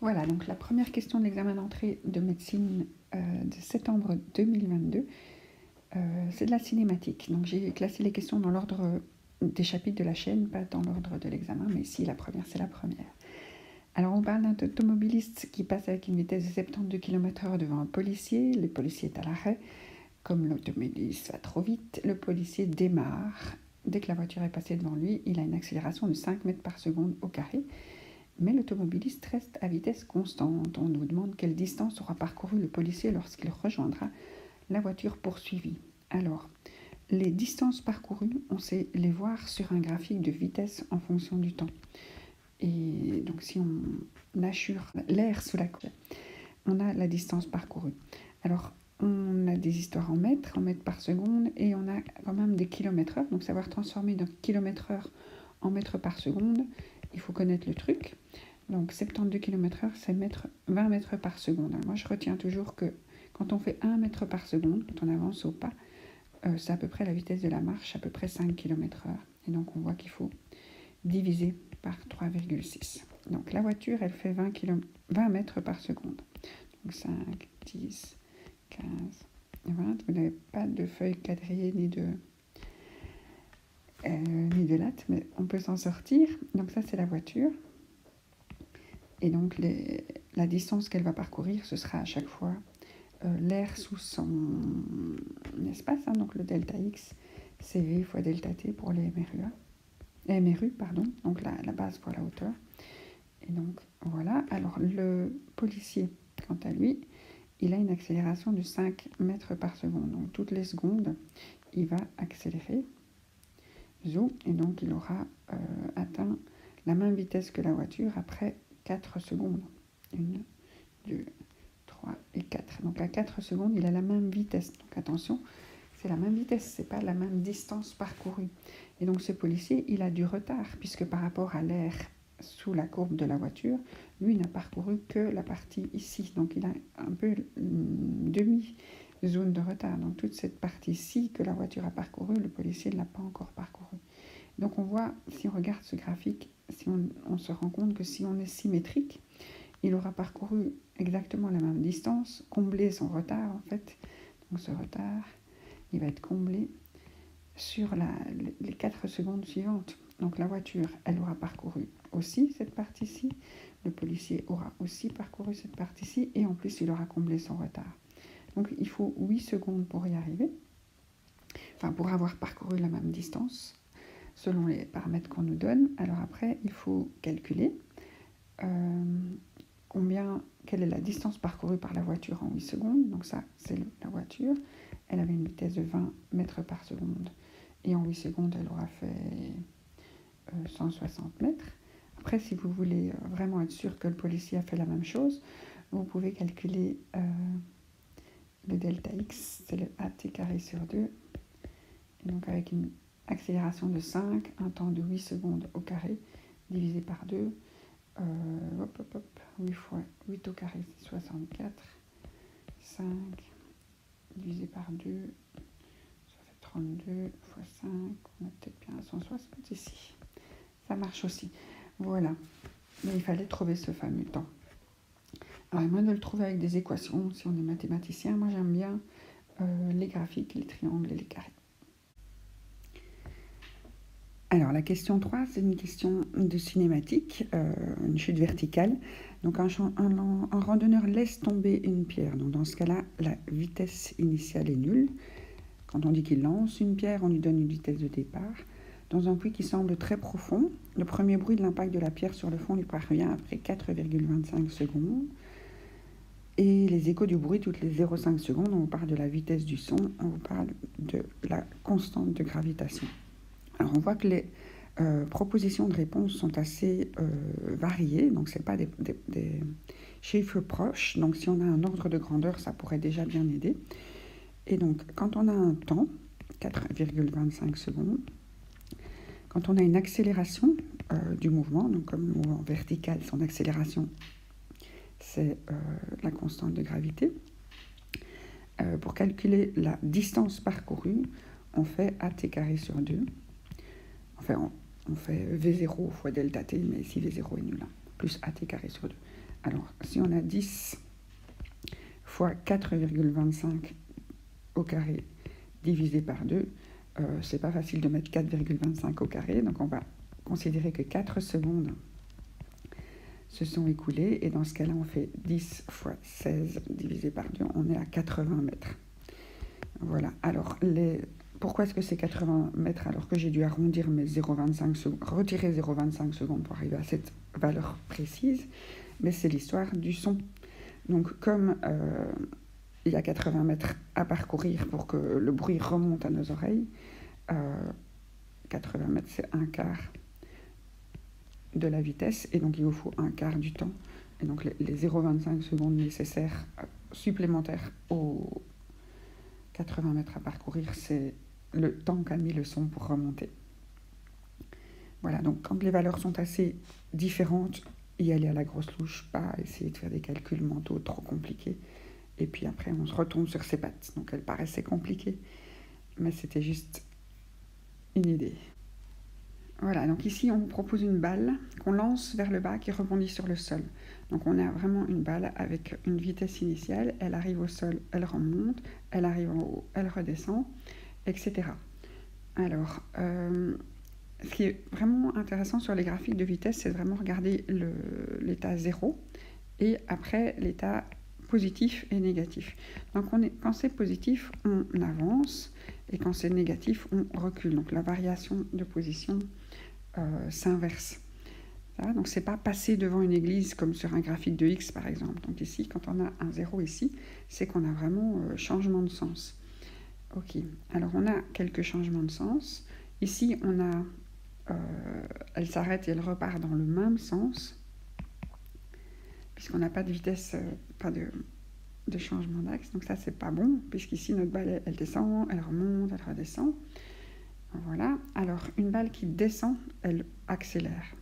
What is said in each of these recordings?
Voilà, donc la première question de l'examen d'entrée de médecine de septembre 2022, c'est de la cinématique. Donc j'ai classé les questions dans l'ordre des chapitres de la chaîne, pas dans l'ordre de l'examen, mais ici la première, c'est la première. Alors on parle d'un automobiliste qui passe avec une vitesse de 72 km/h devant un policier. Le policier est à l'arrêt. Comme l'automobiliste va trop vite, le policier démarre. Dès que la voiture est passée devant lui, il a une accélération de 5 mètres par seconde au carré. Mais l'automobiliste reste à vitesse constante. On nous demande quelle distance aura parcouru le policier lorsqu'il rejoindra la voiture poursuivie. Alors, les distances parcourues, on sait les voir sur un graphique de vitesse en fonction du temps. Et donc, si on assure l'air sous la coupe, on a la distance parcourue. Alors, on a des histoires en mètres par seconde, et on a quand même des kilomètres-heure. Donc, savoir transformer d'un kilomètre-heure en mètres par seconde, il faut connaître le truc. Donc 72 km/h, c'est 20 mètres par seconde. Alors moi, je retiens toujours que quand on fait 1 mètre par seconde, quand on avance au pas, c'est à peu près la vitesse de la marche, à peu près 5 km/h. Et donc, on voit qu'il faut diviser par 3,6. Donc, la voiture, elle fait 20 mètres par seconde. Donc, 5, 10, 15, 20. Vous n'avez pas de feuille quadrillée ni de latte, mais on peut s'en sortir. Donc, ça, c'est la voiture. Et donc, la distance qu'elle va parcourir, ce sera à chaque fois l'air sous son espace, hein, donc le delta X, CV fois delta T pour les MRU, pardon, donc la base fois la hauteur. Et donc, voilà. Alors, le policier, quant à lui, il a une accélération de 5 mètres par seconde. Donc, toutes les secondes, il va accélérer. Zou, et donc, il aura atteint la même vitesse que la voiture après 4 secondes. 1, 2, 3 et 4. Donc à 4 secondes, il a la même vitesse. Donc attention, c'est la même vitesse, c'est pas la même distance parcourue. Et donc ce policier, il a du retard, puisque par rapport à l'air sous la courbe de la voiture, lui n'a parcouru que la partie ici. Donc il a un peu une demi-zone de retard. Donc toute cette partie-ci que la voiture a parcourue, le policier ne l'a pas encore parcouru. Donc on voit, si on regarde ce graphique, si on se rend compte que si on est symétrique, il aura parcouru exactement la même distance, comblé son retard en fait. Donc ce retard, il va être comblé sur les 4 secondes suivantes. Donc la voiture, elle aura parcouru aussi cette partie-ci, le policier aura aussi parcouru cette partie-ci, et en plus il aura comblé son retard. Donc il faut 8 secondes pour y arriver, enfin pour avoir parcouru la même distance, selon les paramètres qu'on nous donne. Alors après, il faut calculer quelle est la distance parcourue par la voiture en 8 secondes. Donc ça, c'est la voiture. Elle avait une vitesse de 20 mètres par seconde. Et en 8 secondes, elle aura fait 160 mètres. Après, si vous voulez vraiment être sûr que le policier a fait la même chose, vous pouvez calculer le delta X, c'est le AT carré sur 2. Et donc avec une accélération de 5, un temps de 8 secondes au carré, divisé par 2, 8 fois 8 au carré, c'est 64. 5 divisé par 2, ça fait 32 fois 5, on a peut-être bien 160 ici. Ça marche aussi. Voilà. Mais il fallait trouver ce fameux temps. Alors, moi de le trouver avec des équations, si on est mathématicien, moi j'aime bien les graphiques, les triangles et les carrés. Alors, la question 3, c'est une question de cinématique, une chute verticale. Donc, un randonneur laisse tomber une pierre. Donc, dans ce cas-là, la vitesse initiale est nulle. Quand on dit qu'il lance une pierre, on lui donne une vitesse de départ. Dans un puits qui semble très profond, le premier bruit de l'impact de la pierre sur le fond lui parvient après 4,25 secondes. Et les échos du bruit toutes les 0,5 secondes, on vous parle de la vitesse du son, on vous parle de la constante de gravitation. Alors, on voit que les propositions de réponse sont assez variées, donc ce n'est pas des chiffres proches. Donc, si on a un ordre de grandeur, ça pourrait déjà bien aider. Et donc, quand on a un temps, 4,25 secondes, quand on a une accélération du mouvement, donc comme le mouvement vertical, son accélération, c'est la constante de gravité. Pour calculer la distance parcourue, on fait AT carré sur 2. Enfin, on fait V0 fois delta T, mais ici V0 est nul, hein, plus AT carré sur 2. Alors, si on a 10 fois 4,25 au carré divisé par 2, c'est pas facile de mettre 4,25 au carré, donc on va considérer que 4 secondes se sont écoulées, et dans ce cas-là, on fait 10 fois 16 divisé par 2, on est à 80 mètres. Voilà, alors pourquoi est-ce que c'est 80 mètres alors que j'ai dû arrondir mes 0,25 secondes, retirer 0,25 secondes pour arriver à cette valeur précise? Mais c'est l'histoire du son. Donc comme il y a 80 mètres à parcourir pour que le bruit remonte à nos oreilles, 80 mètres c'est un quart de la vitesse, et donc il vous faut un quart du temps. Et donc les 0,25 secondes nécessaires supplémentaires aux 80 mètres à parcourir, c'est le temps qu'a mis le son pour remonter. Voilà, donc quand les valeurs sont assez différentes, y aller à la grosse louche, pas essayer de faire des calculs mentaux trop compliqués. Et puis après, on se retombe sur ses pattes. Donc elles paraissaient compliquées, mais c'était juste une idée. Voilà, donc ici, on vous propose une balle qu'on lance vers le bas qui rebondit sur le sol. Donc on a vraiment une balle avec une vitesse initiale. Elle arrive au sol, elle remonte, elle arrive en haut, elle redescend, etc. Alors, ce qui est vraiment intéressant sur les graphiques de vitesse, c'est vraiment regarder l'état 0 et après l'état positif et négatif. Donc quand c'est positif, on avance, et quand c'est négatif, on recule. Donc la variation de position s'inverse. Donc c'est pas passer devant une église comme sur un graphique de X par exemple. Donc ici, quand on a un 0 ici, c'est qu'on a vraiment changement de sens. Ok, alors on a quelques changements de sens. Ici, on a elle s'arrête et elle repart dans le même sens, puisqu'on n'a pas de vitesse, pas de changement d'axe. Donc ça, c'est pas bon, puisqu'ici, notre balle, elle descend, elle remonte, elle redescend. Voilà. Alors, une balle qui descend, elle accélère.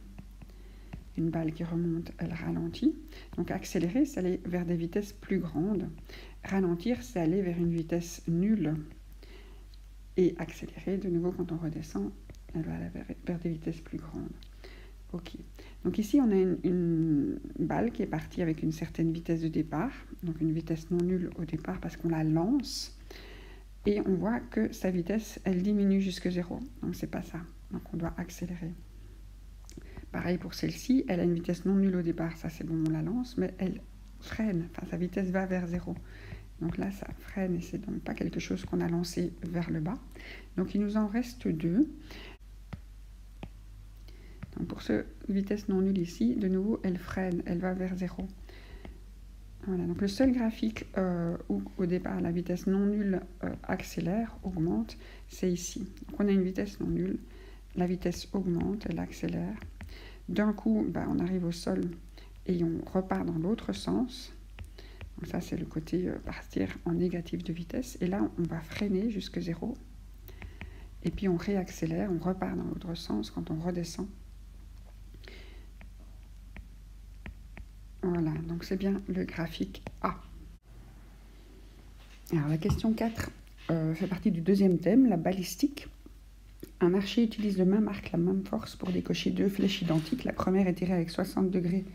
Une balle qui remonte, elle ralentit. Donc, accélérer, c'est aller vers des vitesses plus grandes. Ralentir, c'est aller vers une vitesse nulle. Et accélérer, de nouveau, quand on redescend, elle va aller vers des vitesses plus grandes. Ok. Donc ici, on a une balle qui est partie avec une certaine vitesse de départ, donc une vitesse non nulle au départ parce qu'on la lance, et on voit que sa vitesse, elle diminue jusque 0. Donc c'est pas ça. Donc on doit accélérer. Pareil pour celle-ci, elle a une vitesse non nulle au départ, ça c'est bon, on la lance, mais elle freine, enfin sa vitesse va vers 0. Donc là, ça freine, et c'est donc pas quelque chose qu'on a lancé vers le bas. Donc il nous en reste 2. Donc pour ce vitesse non nulle ici, de nouveau, elle freine, elle va vers 0. Voilà, donc le seul graphique où au départ la vitesse non nulle accélère, augmente, c'est ici. Donc on a une vitesse non nulle, la vitesse augmente, elle accélère. D'un coup, on arrive au sol et on repart dans l'autre sens. Donc ça, c'est le côté partir en négatif de vitesse. Et là, on va freiner jusque 0. Et puis on réaccélère, on repart dans l'autre sens quand on redescend. Voilà, donc c'est bien le graphique A. Alors la question 4 fait partie du deuxième thème, la balistique. Un archer utilise le même arc, la même force pour décocher 2 flèches identiques. La première est tirée avec 60 degrés,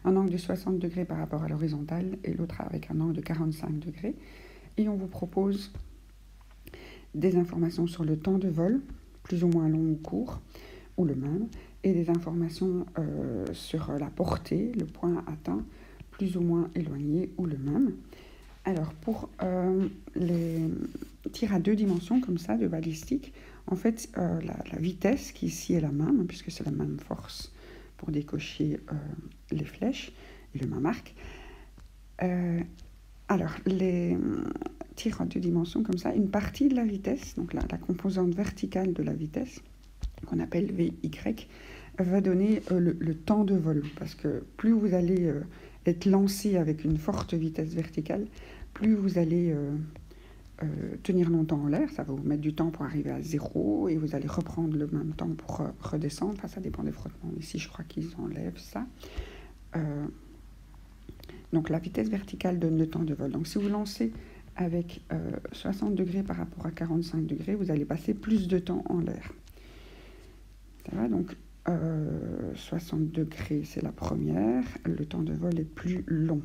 un angle de 60 degrés par rapport à l'horizontale, et l'autre avec un angle de 45 degrés. Et on vous propose des informations sur le temps de vol, plus ou moins long ou court, ou le même, et des informations sur la portée, le point atteint, plus ou moins éloigné, ou le même. Alors, pour les tirs à 2 dimensions, comme ça, de balistique, en fait, la vitesse, qui ici est la même, puisque c'est la même force pour décocher les flèches, et le même arc. Alors, les tirs à 2 dimensions, comme ça, une partie de la vitesse, donc la composante verticale de la vitesse, qu'on appelle VY, va donner le temps de vol, parce que plus vous allez être lancé avec une forte vitesse verticale, plus vous allez tenir longtemps en l'air, ça va vous mettre du temps pour arriver à 0, et vous allez reprendre le même temps pour redescendre. Enfin, ça dépend des frottements. Ici, je crois qu'ils enlèvent ça. Donc, la vitesse verticale donne le temps de vol. Donc, si vous lancez avec 60 degrés par rapport à 45 degrés, vous allez passer plus de temps en l'air. Ça va, donc 60 degrés, c'est la première. Le temps de vol est plus long.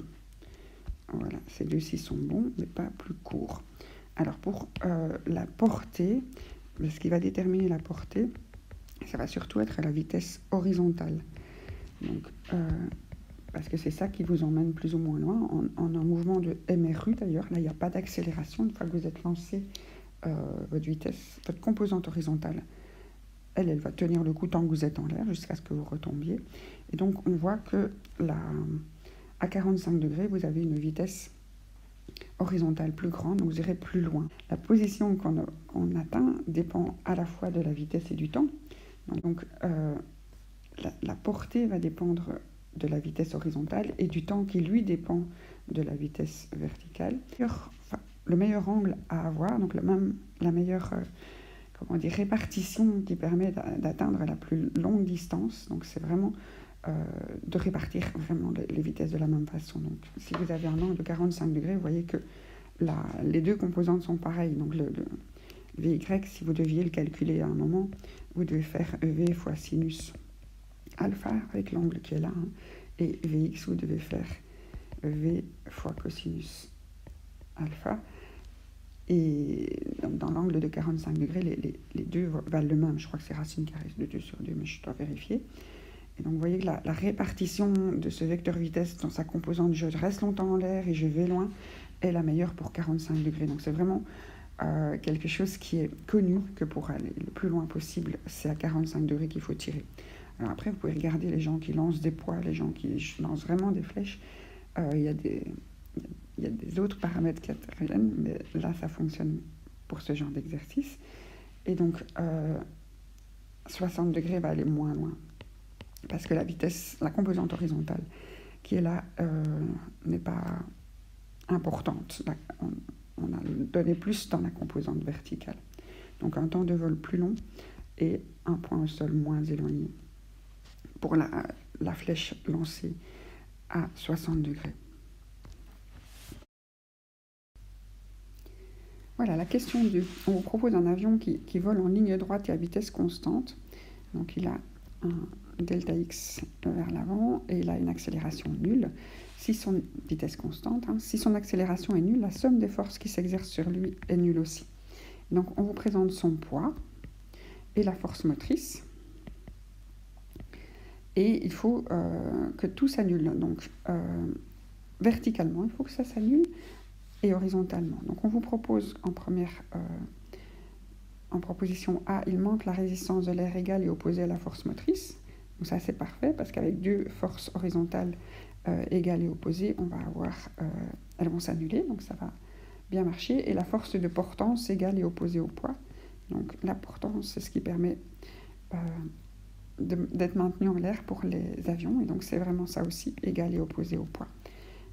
Voilà, ces deux-ci sont bons, mais pas plus courts. Alors, pour la portée, ce qui va déterminer la portée, ça va surtout être la vitesse horizontale. Donc, parce que c'est ça qui vous emmène plus ou moins loin. En un mouvement de MRU, d'ailleurs, là, il n'y a pas d'accélération. Une fois que vous êtes lancé, votre vitesse, votre composante horizontale, elle va tenir le coup tant que vous êtes en l'air, jusqu'à ce que vous retombiez. Et donc, on voit que à 45 degrés, vous avez une vitesse horizontale plus grande, donc vous irez plus loin. La position qu'on atteint dépend à la fois de la vitesse et du temps. Donc, la portée va dépendre de la vitesse horizontale et du temps qui, lui, dépend de la vitesse verticale. Enfin, le meilleur angle à avoir, donc la meilleure répartition qui permet d'atteindre la plus longue distance. Donc, c'est vraiment de répartir vraiment les vitesses de la même façon. Donc, si vous avez un angle de 45 degrés, vous voyez que les deux composantes sont pareilles. Donc, le VY, si vous deviez le calculer à un moment, vous devez faire EV fois sinus alpha avec l'angle qui est là, hein, et Vx, vous devez faire V fois cosinus alpha. Et donc, dans l'angle de 45 degrés, les deux valent le même. Je crois que c'est racine carrée de 2 sur 2, mais je dois vérifier. Et donc, vous voyez que la répartition de ce vecteur vitesse dans sa composante je reste longtemps en l'air et je vais loin est la meilleure pour 45 degrés. Donc, c'est vraiment quelque chose qui est connu, que pour aller le plus loin possible, c'est à 45 degrés qu'il faut tirer. Alors après, vous pouvez regarder les gens qui lancent des poids, les gens qui lancent vraiment des flèches. Il y a des autres paramètres qui interviennent, mais là, ça fonctionne pour ce genre d'exercice. Et donc, 60 degrés va aller moins loin, parce que la vitesse, la composante horizontale qui est là, n'est pas importante. Là, on a donné plus dans la composante verticale. Donc, un temps de vol plus long et un point au sol moins éloigné pour la flèche lancée à 60 degrés. Voilà, la question 2. On vous propose un avion qui vole en ligne droite et à vitesse constante. Donc, il a un delta x vers l'avant et il a une accélération nulle. Si son vitesse constante, si son accélération est nulle, la somme des forces qui s'exercent sur lui est nulle aussi. Donc, on vous présente son poids et la force motrice. Et il faut que tout s'annule. Donc, verticalement, il faut que ça s'annule, et horizontalement. Donc, on vous propose en proposition A, il manque la résistance de l'air égale et opposée à la force motrice. Donc, ça, c'est parfait, parce qu'avec deux forces horizontales égales et opposées, elles vont s'annuler, donc ça va bien marcher. Et la force de portance égale et opposée au poids. Donc, la portance, c'est ce qui permet d'être maintenu en l'air pour les avions, et donc c'est vraiment ça aussi, égal et opposé au poids.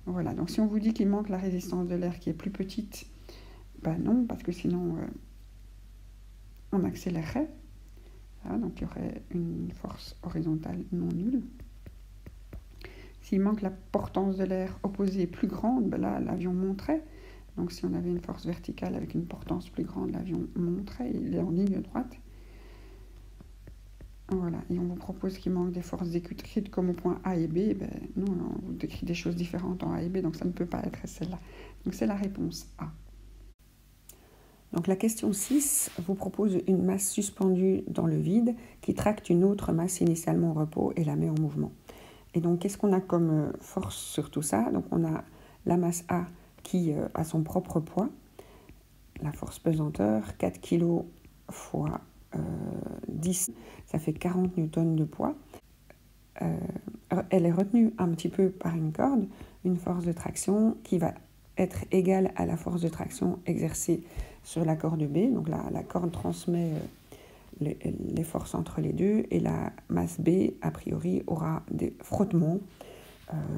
Voilà, donc si on vous dit qu'il manque la résistance de l'air qui est plus petite, ben non, parce que sinon on accélérerait. Voilà, donc il y aurait une force horizontale non nulle. S'il manque la portance de l'air opposée plus grande, ben là l'avion monterait. Donc si on avait une force verticale avec une portance plus grande, l'avion monterait, il est en ligne droite. Voilà, et on vous propose qu'il manque des forces décrites comme au point A et B. Ben, non, on vous décrit des choses différentes en A et B, donc ça ne peut pas être celle-là. Donc c'est la réponse A. Donc la question 6 vous propose une masse suspendue dans le vide qui tracte une autre masse initialement au repos et la met en mouvement. Et donc qu'est-ce qu'on a comme force sur tout ça? Donc on a la masse A qui a son propre poids, la force pesanteur, 4 kg fois 10, ça fait 40 newtons de poids. Elle est retenue un petit peu par une corde, une force de traction qui va être égale à la force de traction exercée sur la corde B. Donc la corde transmet les forces entre les deux, et la masse B, a priori, aura des frottements.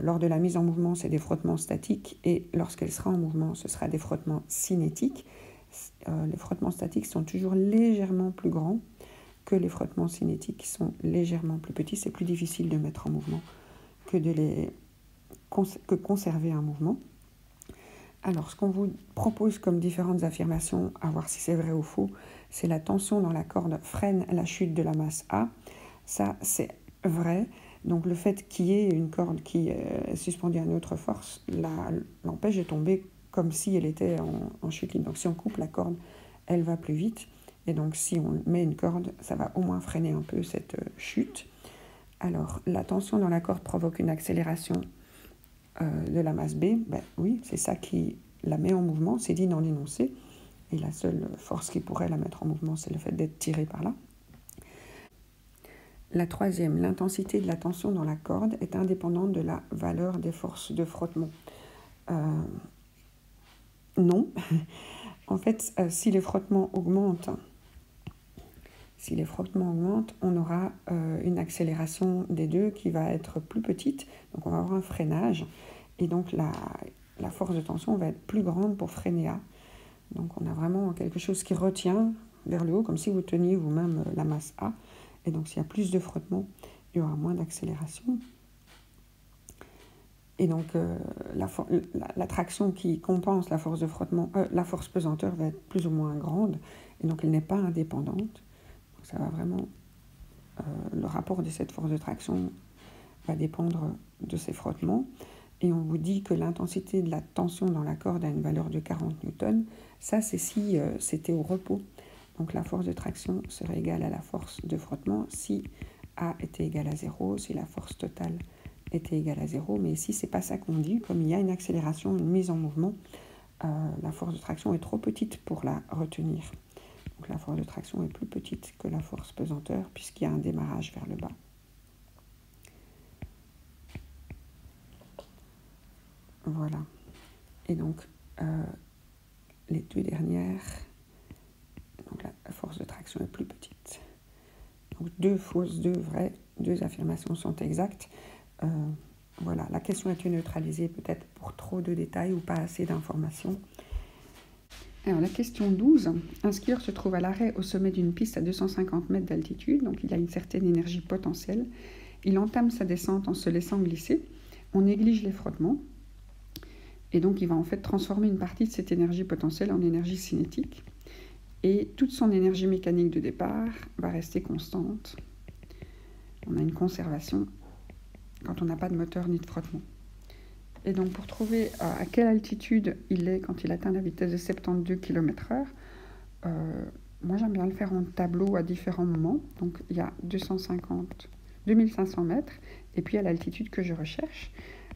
Lors de la mise en mouvement, c'est des frottements statiques, et lorsqu'elle sera en mouvement, ce sera des frottements cinétiques. Les frottements statiques sont toujours légèrement plus grands que les frottements cinétiques, qui sont légèrement plus petits. C'est plus difficile de mettre en mouvement que conserver un mouvement. Alors, ce qu'on vous propose comme différentes affirmations, à voir si c'est vrai ou faux, c'est la tension dans la corde freine la chute de la masse A. Ça, c'est vrai. Donc le fait qu'il y ait une corde qui est suspendue à notre force l'empêche de tomber comme si elle était en chute libre. Donc si on coupe la corde, elle va plus vite. Et donc si on met une corde, ça va au moins freiner un peu cette chute. Alors la tension dans la corde provoque une accélération de la masse B. Ben, oui, c'est ça qui la met en mouvement, c'est dit dans l'énoncé. Et la seule force qui pourrait la mettre en mouvement, c'est le fait d'être tiré par là. La troisième, l'intensité de la tension dans la corde est indépendante de la valeur des forces de frottement. Non. En fait, si les frottements augmentent, on aura une accélération des deux qui va être plus petite. Donc on va avoir un freinage. Et donc la force de tension va être plus grande pour freiner A. Donc on a vraiment quelque chose qui retient vers le haut, comme si vous teniez vous-même la masse A. Et donc s'il y a plus de frottement, il y aura moins d'accélération. Et donc la traction qui compense la force de frottement, la force pesanteur va être plus ou moins grande. Et donc elle n'est pas indépendante. Donc ça va vraiment... le rapport de cette force de traction va dépendre de ces frottements. Et on vous dit que l'intensité de la tension dans la corde a une valeur de 40 newtons. Ça, c'est si c'était au repos. Donc la force de traction serait égale à la force de frottement si A était égal à 0, si la force totale était égale à 0. Mais ici, ce n'est pas ça qu'on dit. Comme il y a une accélération, une mise en mouvement, la force de traction est trop petite pour la retenir. Donc la force de traction est plus petite que la force pesanteur puisqu'il y a un démarrage vers le bas. Voilà. Et donc, les deux dernières, donc la force de traction est plus petite. Donc, 2 fausses, 2 vraies, 2 affirmations sont exactes. Voilà, la question a été neutralisée peut-être pour trop de détails ou pas assez d'informations. Alors, la question 12. Un skieur se trouve à l'arrêt au sommet d'une piste à 250 mètres d'altitude, donc il a une certaine énergie potentielle. Il entame sa descente en se laissant glisser. On néglige les frottements. Et donc, il va en fait transformer une partie de cette énergie potentielle en énergie cinétique. Et toute son énergie mécanique de départ va rester constante. On a une conservation quand on n'a pas de moteur ni de frottement. Et donc, pour trouver à quelle altitude il est quand il atteint la vitesse de 72 km/h, moi, j'aime bien le faire en tableau à différents moments. Donc, il y a 2500 mètres, et puis à l'altitude que je recherche.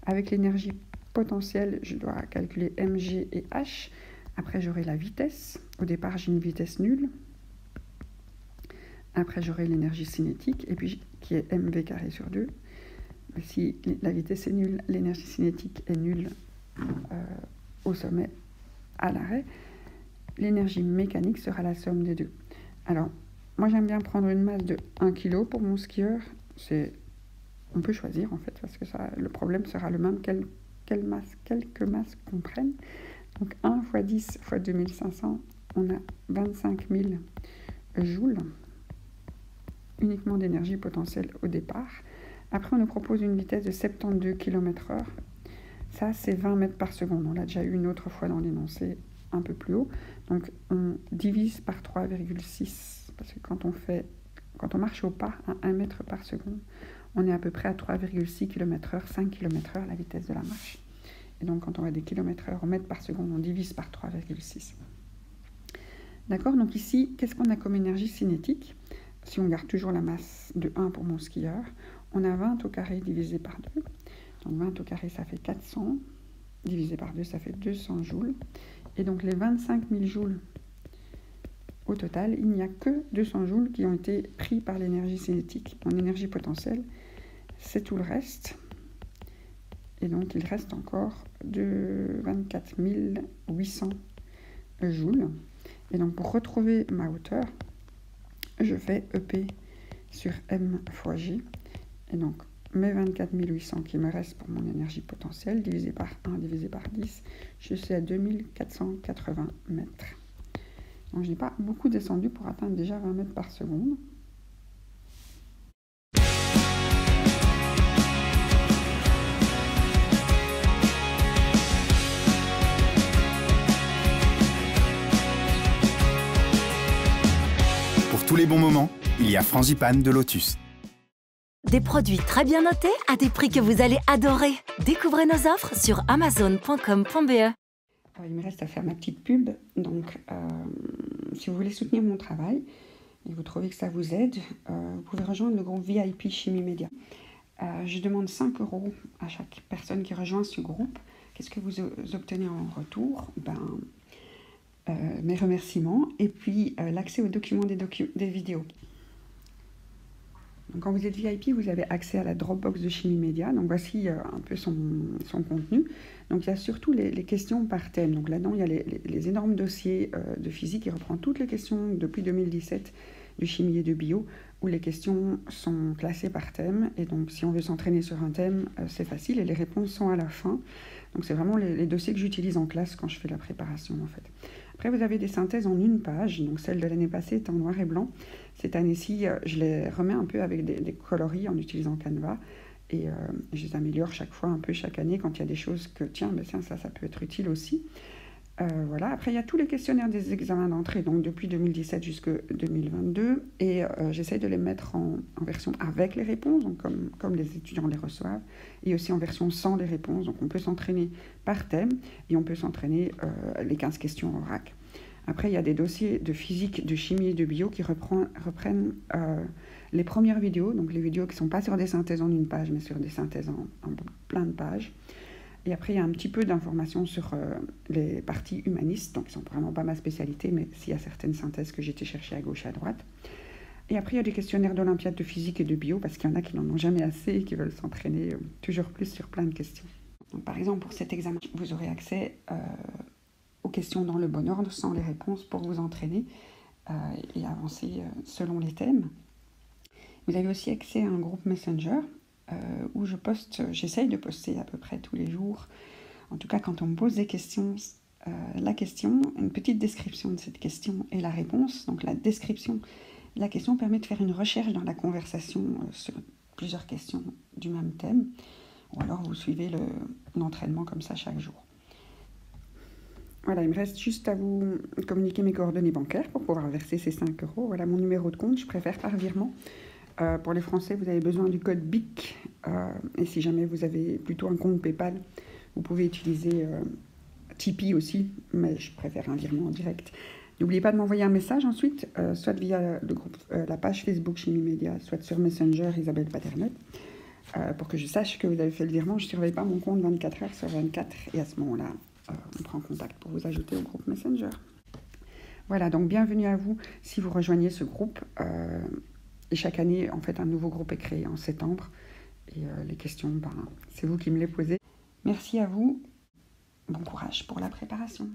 Avec l'énergie potentielle, je dois calculer mg et h. Après, j'aurai la vitesse. Au départ, j'ai une vitesse nulle. Après, j'aurai l'énergie cinétique, et puis qui est mv carré sur 2. Si la vitesse est nulle, l'énergie cinétique est nulle au sommet, à l'arrêt. L'énergie mécanique sera la somme des deux. Alors, moi, j'aime bien prendre une masse de 1 kg pour mon skieur. On peut choisir, en fait, parce que le problème sera le même, quelques masses qu'on prenne. Donc 1 fois 10 fois 2500, on a 25 000 joules uniquement d'énergie potentielle au départ. Après, on nous propose une vitesse de 72 km/h. Ça, c'est 20 mètres par seconde. On l'a déjà eu une autre fois dans l'énoncé un peu plus haut. Donc, on divise par 3,6 parce que quand on marche au pas à 1 mètre par seconde, on est à peu près à 3,6 km/h, 5 km/h la vitesse de la marche. Et donc, quand on va des km/h au mètre par seconde, on divise par 3,6. D'accord? Donc ici, qu'est-ce qu'on a comme énergie cinétique? Si on garde toujours la masse de 1 pour mon skieur, on a 20 au carré divisé par 2. Donc 20 au carré, ça fait 400. Divisé par 2, ça fait 200 joules. Et donc les 25 000 joules au total, il n'y a que 200 joules qui ont été pris par l'énergie cinétique. Mon énergie potentielle, c'est tout le reste. Et donc il reste encore de 24 800 joules. Et donc pour retrouver ma hauteur, je fais EP sur M fois G. Et donc mes 24 800 qui me restent pour mon énergie potentielle, divisé par 1, divisé par 10, je suis à 2480 mètres. Donc je n'ai pas beaucoup descendu pour atteindre déjà 20 mètres par seconde. Pour tous les bons moments, il y a Frangipane de Lotus. Des produits très bien notés à des prix que vous allez adorer. Découvrez nos offres sur amazon.com.be. Il me reste à faire ma petite pub. Donc, si vous voulez soutenir mon travail et vous trouvez que ça vous aide, vous pouvez rejoindre le groupe VIP Chimie Média. Je demande 5 € à chaque personne qui rejoint ce groupe. Qu'est-ce que vous obtenez en retour? Mes remerciements et puis l'accès aux documents des vidéos. Donc, quand vous êtes VIP, vous avez accès à la Dropbox de Chimie Média. Donc voici un peu son contenu. Donc il y a surtout les questions par thème. Donc là-dedans, il y a les énormes dossiers de physique qui reprend toutes les questions depuis 2017 du chimie et de bio, où les questions sont classées par thème. Et donc si on veut s'entraîner sur un thème, c'est facile et les réponses sont à la fin. Donc c'est vraiment les dossiers que j'utilise en classe quand je fais la préparation en fait. Après, vous avez des synthèses en une page. Donc celle de l'année passée est en noir et blanc. Cette année-ci, je les remets un peu avec des coloris en utilisant Canva. Et je les améliore chaque fois, un peu chaque année, quand il y a des choses que, tiens, ça peut être utile aussi. Voilà. Après, il y a tous les questionnaires des examens d'entrée, donc depuis 2017 jusqu'à 2022. Et j'essaye de les mettre en version avec les réponses, donc comme les étudiants les reçoivent, et aussi en version sans les réponses. Donc on peut s'entraîner par thème et on peut s'entraîner les 15 questions en vrac. Après, il y a des dossiers de physique, de chimie et de bio qui reprennent les premières vidéos, donc les vidéos qui ne sont pas sur des synthèses en une page, mais sur des synthèses en plein de pages. Et après, il y a un petit peu d'informations sur les parties humanistes, donc qui ne sont vraiment pas ma spécialité, mais s'il y a certaines synthèses que j'ai été chercher à gauche et à droite. Et après, il y a des questionnaires d'Olympiade de physique et de bio, parce qu'il y en a qui n'en ont jamais assez et qui veulent s'entraîner toujours plus sur plein de questions. Donc, par exemple, pour cet examen, vous aurez accès aux questions dans le bon ordre, sans les réponses, pour vous entraîner et avancer selon les thèmes. Vous avez aussi accès à un groupe Messenger où j'essaye de poster à peu près tous les jours. En tout cas, quand on me pose des questions, la question, une petite description de cette question et la réponse. Donc la description de la question permet de faire une recherche dans la conversation sur plusieurs questions du même thème. Ou alors vous suivez l'entraînement comme ça chaque jour. Voilà, il me reste juste à vous communiquer mes coordonnées bancaires pour pouvoir verser ces 5 €. Voilà mon numéro de compte, je préfère par virement. Pour les Français, vous avez besoin du code BIC. Et si jamais vous avez plutôt un compte PayPal, vous pouvez utiliser Tipeee aussi, mais je préfère un virement en direct. N'oubliez pas de m'envoyer un message ensuite, soit via le groupe, la page Facebook Chimie Média, soit sur Messenger Isabelle Paternel, pour que je sache que vous avez fait le virement. Je ne surveille pas mon compte 24 heures sur 24 et à ce moment-là, on prend contact pour vous ajouter au groupe Messenger. Voilà, donc bienvenue à vous si vous rejoignez ce groupe. Et chaque année, en fait, un nouveau groupe est créé en septembre. Et les questions, c'est vous qui me les posez. Merci à vous. Bon courage pour la préparation.